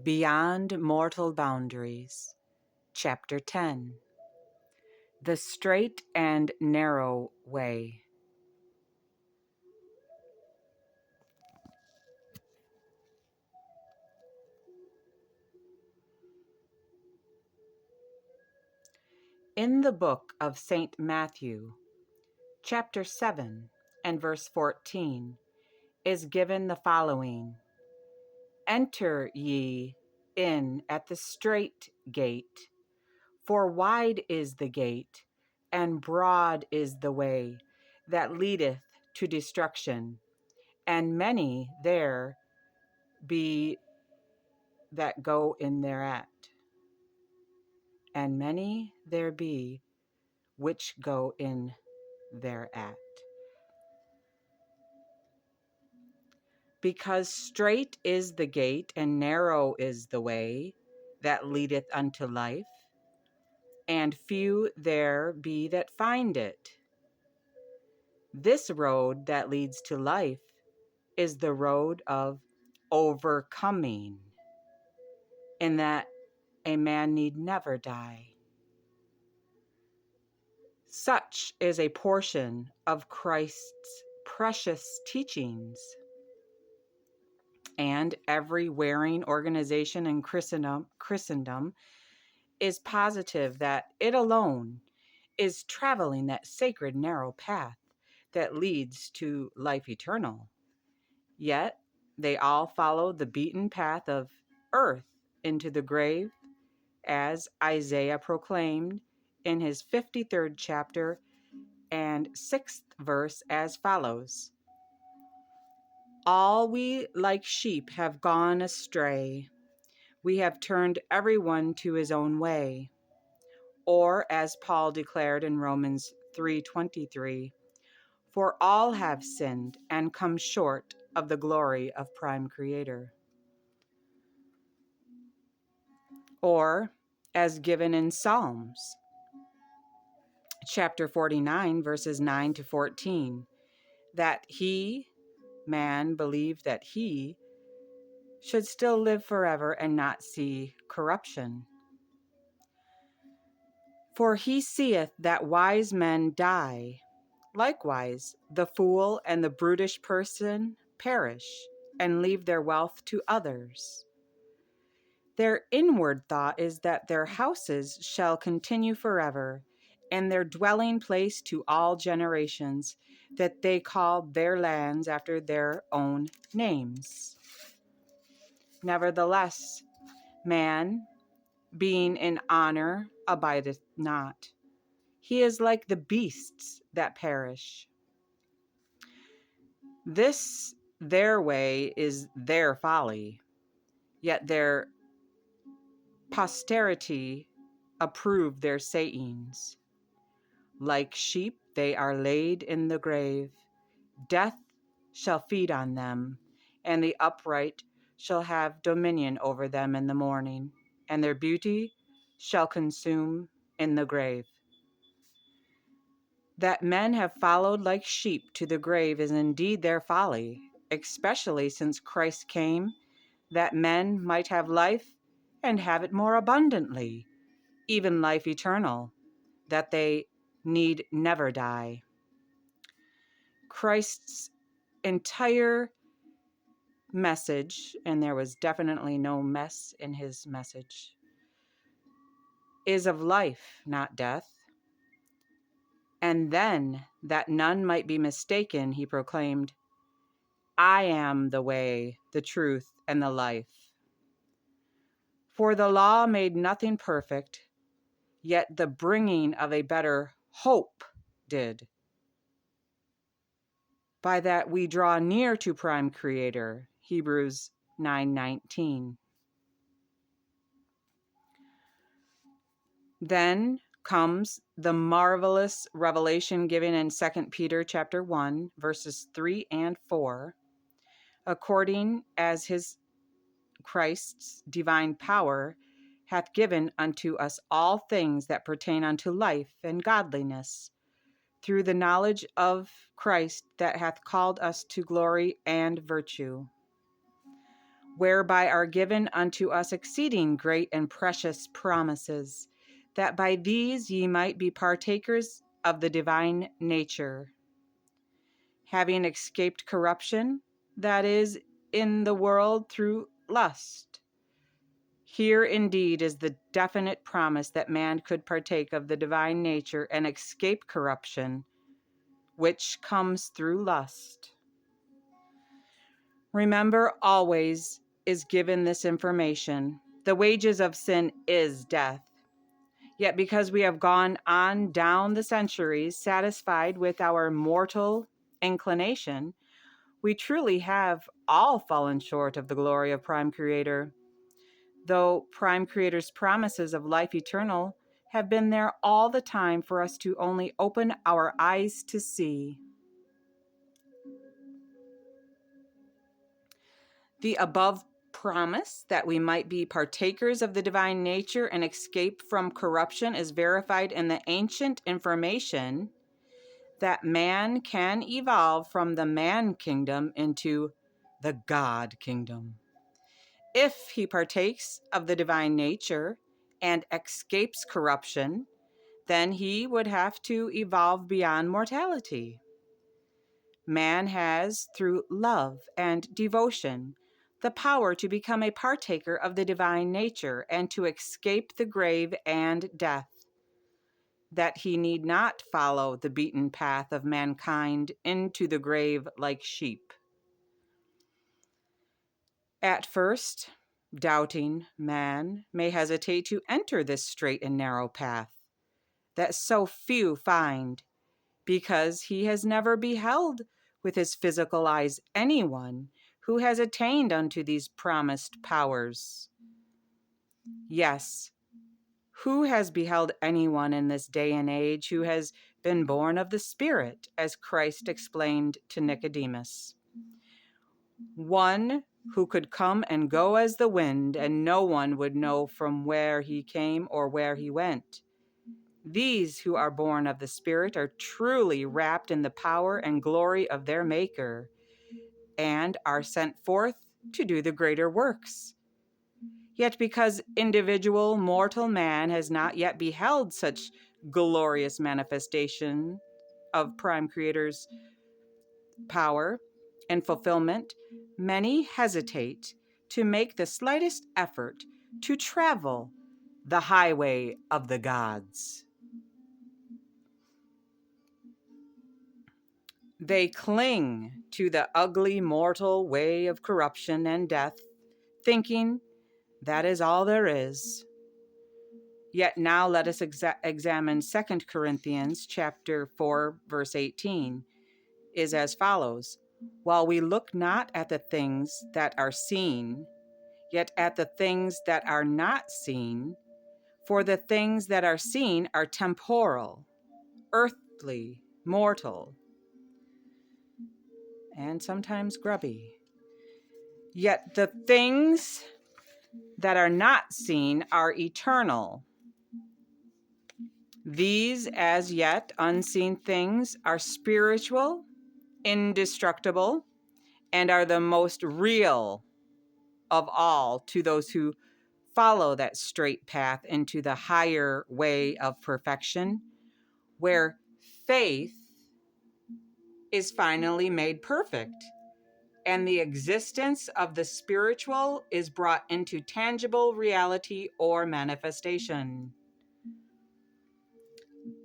Beyond Mortal Boundaries, Chapter 10. The Straight and Narrow Way. In the book of St. Matthew, chapter 7 and verse 14, is given the following: Enter ye in at the strait gate, for wide is the gate, and broad is the way that leadeth to destruction, and many there be that go in thereat, and many there be which go in thereat. Because strait is the gate, and narrow is the way that leadeth unto life, and few there be that find it. This road that leads to life is the road of overcoming, in that a man need never die. Such is a portion of Christ's precious teachings, and every wearing organization in Christendom is positive that it alone is traveling that sacred narrow path that leads to life eternal. Yet they all follow the beaten path of earth into the grave, as Isaiah proclaimed in his 53rd chapter and 6th verse, as follows: All we like sheep have gone astray. We have turned everyone to his own way. Or as Paul declared in Romans 3:23, for all have sinned and come short of the glory of Prime Creator. Or as given in Psalms chapter 49 verses 9 to 14, that he, man, believed that he should still live forever and not see corruption. For he seeth that wise men die. Likewise, the fool and the brutish person perish and leave their wealth to others. Their inward thought is that their houses shall continue forever, and their dwelling place to all generations, that they call their lands after their own names. Nevertheless, man, being in honor, abideth not. He is like the beasts that perish. This their way is their folly, yet their posterity approve their sayings. Like sheep they are laid in the grave. Death shall feed on them, and the upright shall have dominion over them in the morning, and their beauty shall consume in the grave. That men have followed like sheep to the grave is indeed their folly, especially since Christ came, that men might have life and have it more abundantly, even life eternal, that they need never die. Christ's entire message, and there was definitely no mess in his message, is of life, not death. And then, that none might be mistaken, he proclaimed, I am the way, the truth, and the life. For the law made nothing perfect, yet the bringing of a better hope did. By that we draw near to Prime Creator, Hebrews 9:19. Then comes the marvelous revelation given in 2 Peter chapter 1, verses 3 and 4, according as his Christ's divine power hath given unto us all things that pertain unto life and godliness, through the knowledge of Christ that hath called us to glory and virtue. whereby are given unto us exceeding great and precious promises, that by these ye might be partakers of the divine nature, having escaped corruption that is in the world through lust. Here indeed is the definite promise that man could partake of the divine nature and escape corruption, which comes through lust. Remember, always is given this information. The wages of sin is death. Yet because we have gone on down the centuries satisfied with our mortal inclination, we truly have all fallen short of the glory of Prime Creator, though Prime Creator's promises of life eternal have been there all the time for us to only open our eyes to see. The above promise that we might be partakers of the divine nature and escape from corruption is verified in the ancient information that man can evolve from the man kingdom into the God kingdom. If he partakes of the divine nature and escapes corruption, then he would have to evolve beyond mortality. Man has, through love and devotion, the power to become a partaker of the divine nature and to escape the grave and death, that he need not follow the beaten path of mankind into the grave like sheep. At first, doubting man may hesitate to enter this straight and narrow path that so few find, because he has never beheld with his physical eyes anyone who has attained unto these promised powers. Yes, who has beheld anyone in this day and age who has been born of the Spirit, as Christ explained to Nicodemus? One who could come and go as the wind, and no one would know from where he came or where he went. These who are born of the Spirit are truly wrapped in the power and glory of their Maker, and are sent forth to do the greater works. Yet because individual mortal man has not yet beheld such glorious manifestation of Prime Creator's power and fulfillment, many hesitate to make the slightest effort to travel the highway of the gods. They cling to the ugly mortal way of corruption and death, thinking that is all there is. Yet now let us examine 2 Corinthians chapter 4, verse 18, is as follows. While we look not at the things that are seen, yet at the things that are not seen, for the things that are seen are temporal, earthly, mortal, and sometimes grubby. Yet the things that are not seen are eternal. These as yet unseen things are spiritual, indestructible, and are the most real of all to those who follow that straight path into the higher way of perfection, where faith is finally made perfect, and the existence of the spiritual is brought into tangible reality or manifestation.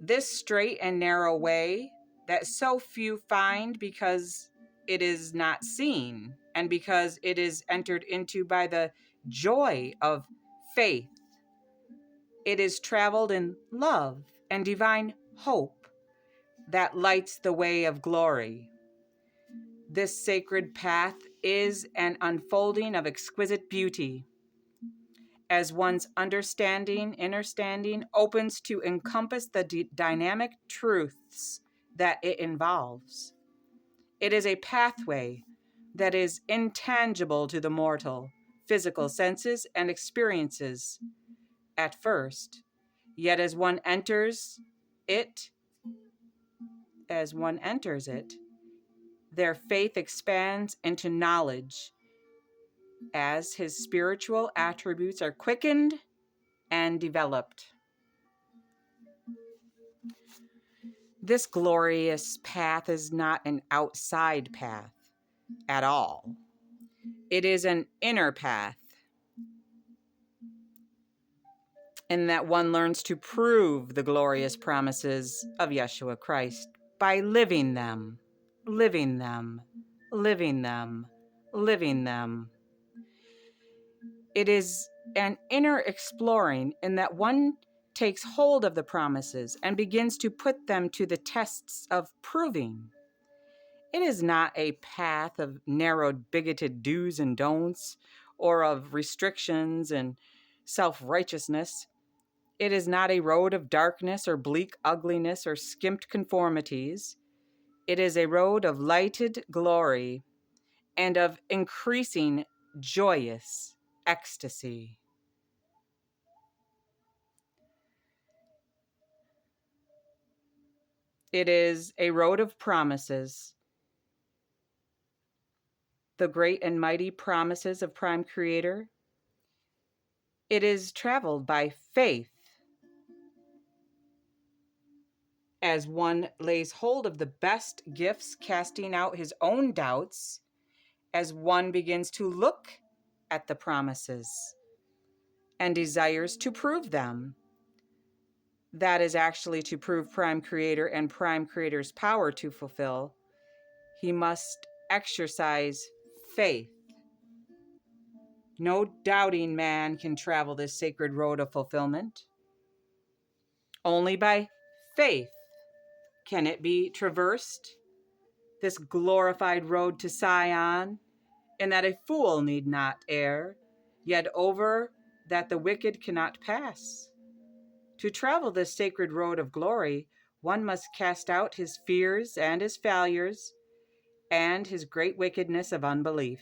This straight and narrow way that so few find because it is not seen and because it is entered into by the joy of faith. It is traveled in love and divine hope that lights the way of glory. This sacred path is an unfolding of exquisite beauty, as one's understanding opens to encompass the dynamic truths that it involves. It is a pathway that is intangible to the mortal, physical senses and experiences at first, yet as one enters it, their faith expands into knowledge as his spiritual attributes are quickened and developed. This glorious path is not an outside path at all. It is an inner path, in that one learns to prove the glorious promises of Yeshua Christ by living them, living them, living them, living them. It is an inner exploring in that one takes hold of the promises and begins to put them to the tests of proving. It is not a path of narrowed, bigoted do's and don'ts, or of restrictions and self-righteousness. It is not a road of darkness or bleak ugliness or skimped conformities. It is a road of lighted glory and of increasing joyous ecstasy. It is a road of promises, the great and mighty promises of Prime Creator. It is traveled by faith, as one lays hold of the best gifts, casting out his own doubts, as one begins to look at the promises and desires to prove them. That is actually to prove Prime Creator and Prime Creator's power to fulfill. He must exercise faith. No doubting man can travel this sacred road of fulfillment. Only by faith can it be traversed, this glorified road to Sion, and that a fool need not err, yet over that the wicked cannot pass. To travel this sacred road of glory, one must cast out his fears and his failures and his great wickedness of unbelief.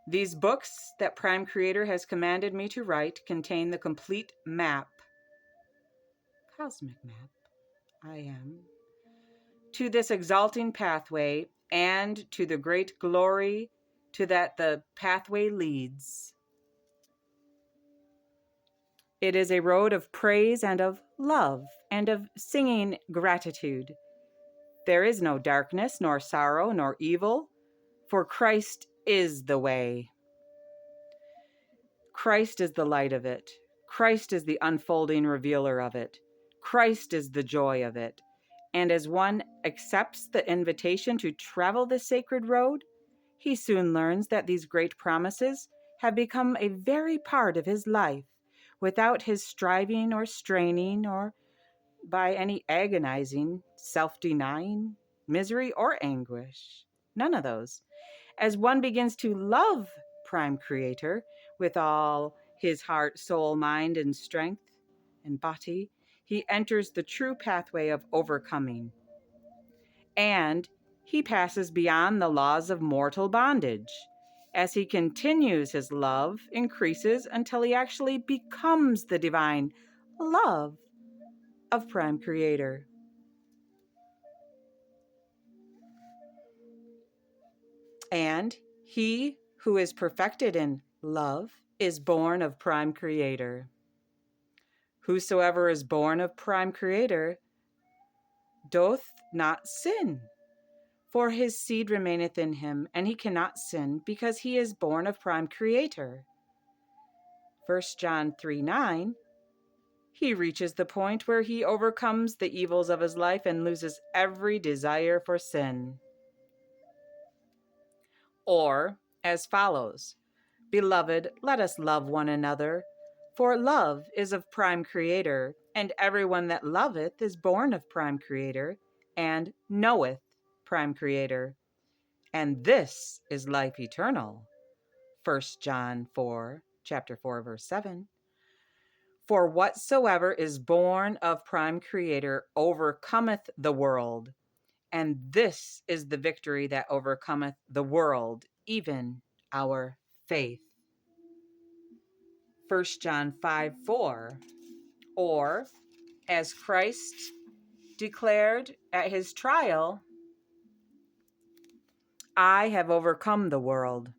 These books that Prime Creator has commanded me to write contain the complete map, cosmic map, I am, to this exalting pathway and to the great glory to that the pathway leads. It is a road of praise and of love and of singing gratitude. There is no darkness, nor sorrow, nor evil, for Christ is the way. Christ is the light of it. Christ is the unfolding revealer of it. Christ is the joy of it. And as one accepts the invitation to travel this sacred road, he soon learns that these great promises have become a very part of his life, without his striving or straining or by any agonizing, self-denying, misery or anguish. None of those. As one begins to love Prime Creator with all his heart, soul, mind, and strength and body, he enters the true pathway of overcoming. And he passes beyond the laws of mortal bondage. As he continues, his love increases until he actually becomes the divine love of Prime Creator. And he who is perfected in love is born of Prime Creator. Whosoever is born of Prime Creator doth not sin, for his seed remaineth in him, and he cannot sin because he is born of Prime Creator. 1 John 3:9, he reaches the point where he overcomes the evils of his life and loses every desire for sin. Or, as follows, Beloved, let us love one another, for love is of Prime Creator, and everyone that loveth is born of Prime Creator, and knoweth Prime Creator. And this is life eternal. 1 John 4, chapter 4, verse 7. For whatsoever is born of Prime Creator overcometh the world, and this is the victory that overcometh the world, even our faith. 1 John 5:4, or as Christ declared at his trial, I have overcome the world.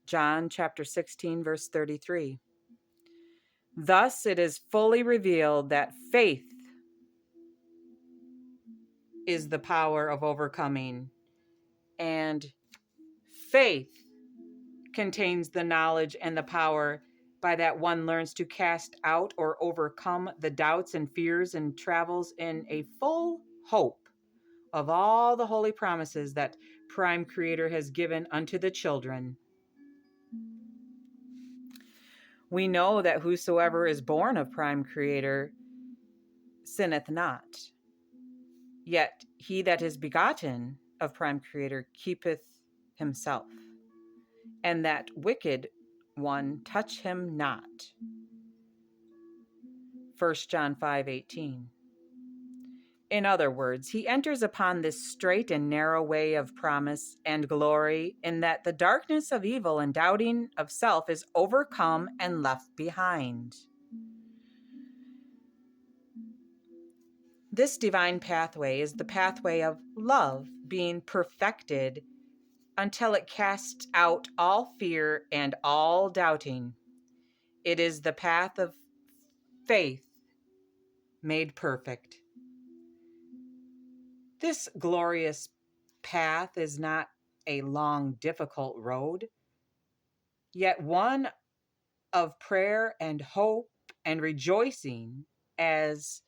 John chapter 16, verse 33. Thus it is fully revealed that faith is the power of overcoming, and faith contains the knowledge and the power by that one learns to cast out or overcome the doubts and fears and travels in a full hope of all the holy promises that Prime Creator has given unto the children. We know that whosoever is born of Prime Creator sinneth not. Yet he that is begotten of Prime Creator keepeth himself, and that wicked one touch him not. 1 John 5:18. In other words, he enters upon this straight and narrow way of promise and glory in that the darkness of evil and doubting of self is overcome and left behind. This divine pathway is the pathway of love being perfected until it casts out all fear and all doubting. It is the path of faith made perfect. This glorious path is not a long, difficult road, yet one of prayer and hope and rejoicing as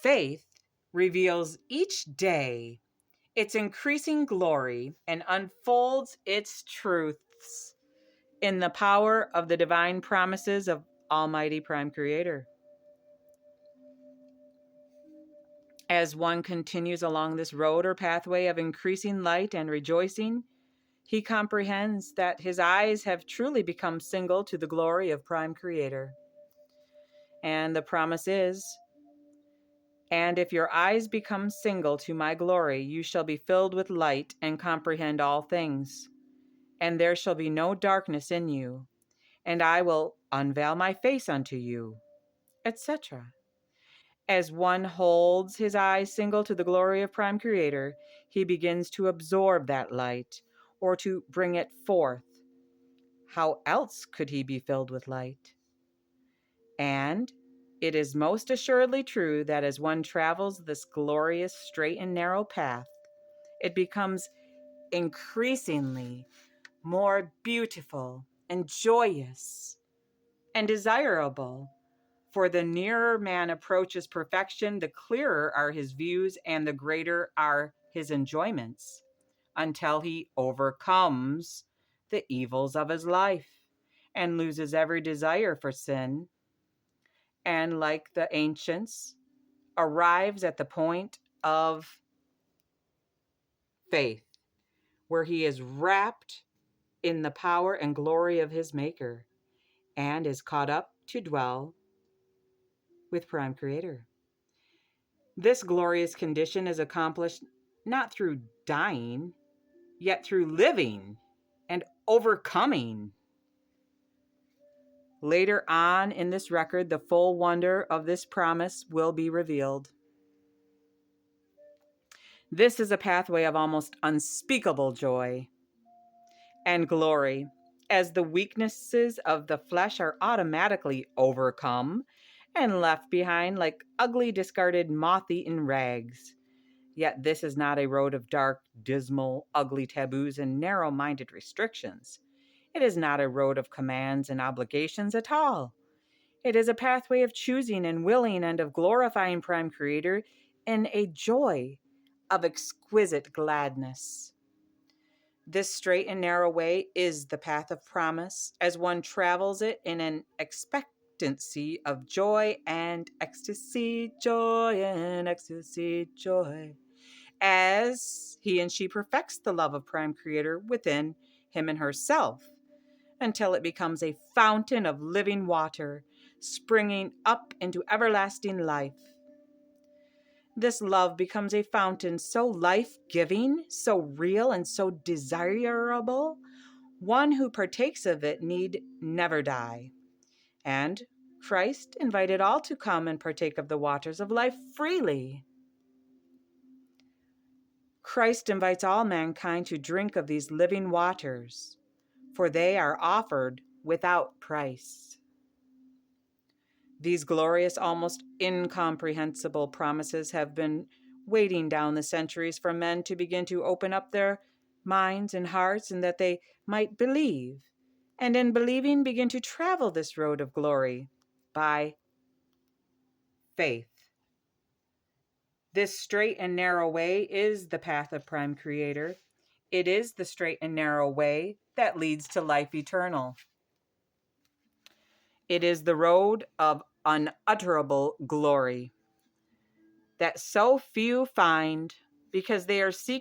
faith reveals each day its increasing glory and unfolds its truths in the power of the divine promises of Almighty Prime Creator. As one continues along this road or pathway of increasing light and rejoicing, he comprehends that his eyes have truly become single to the glory of Prime Creator. And the promise is, and if your eyes become single to my glory, you shall be filled with light and comprehend all things. And there shall be no darkness in you, and I will unveil my face unto you, etc. As one holds his eyes single to the glory of Prime Creator, he begins to absorb that light, or to bring it forth. How else could he be filled with light? And it is most assuredly true that as one travels this glorious straight and narrow path, it becomes increasingly more beautiful and joyous and desirable. For the nearer man approaches perfection, the clearer are his views and the greater are his enjoyments, until he overcomes the evils of his life and loses every desire for sin, and like the ancients, arrives at the point of faith, where he is wrapped in the power and glory of his Maker and is caught up to dwell with Prime Creator. This glorious condition is accomplished not through dying, yet through living and overcoming. Later on in this record, the full wonder of this promise will be revealed. This is a pathway of almost unspeakable joy and glory, as the weaknesses of the flesh are automatically overcome and left behind like ugly, discarded, moth-eaten rags. Yet this is not a road of dark, dismal, ugly taboos and narrow-minded restrictions. It is not a road of commands and obligations at all. It is a pathway of choosing and willing and of glorifying Prime Creator in a joy of exquisite gladness. This straight and narrow way is the path of promise, as one travels it in an expectancy of joy and ecstasy, joy and ecstasy, joy, as he and she perfects the love of Prime Creator within him and herself, until it becomes a fountain of living water, springing up into everlasting life. This love becomes a fountain so life-giving, so real, and so desirable, one who partakes of it need never die. And Christ invited all to come and partake of the waters of life freely. Christ invites all mankind to drink of these living waters, for they are offered without price. These glorious, almost incomprehensible promises have been waiting down the centuries for men to begin to open up their minds and hearts, and that they might believe, and in believing begin to travel this road of glory by faith. This straight and narrow way is the path of Prime Creator. It is the straight and narrow way that leads to life eternal. It is the road of unutterable glory that so few find because they are seeking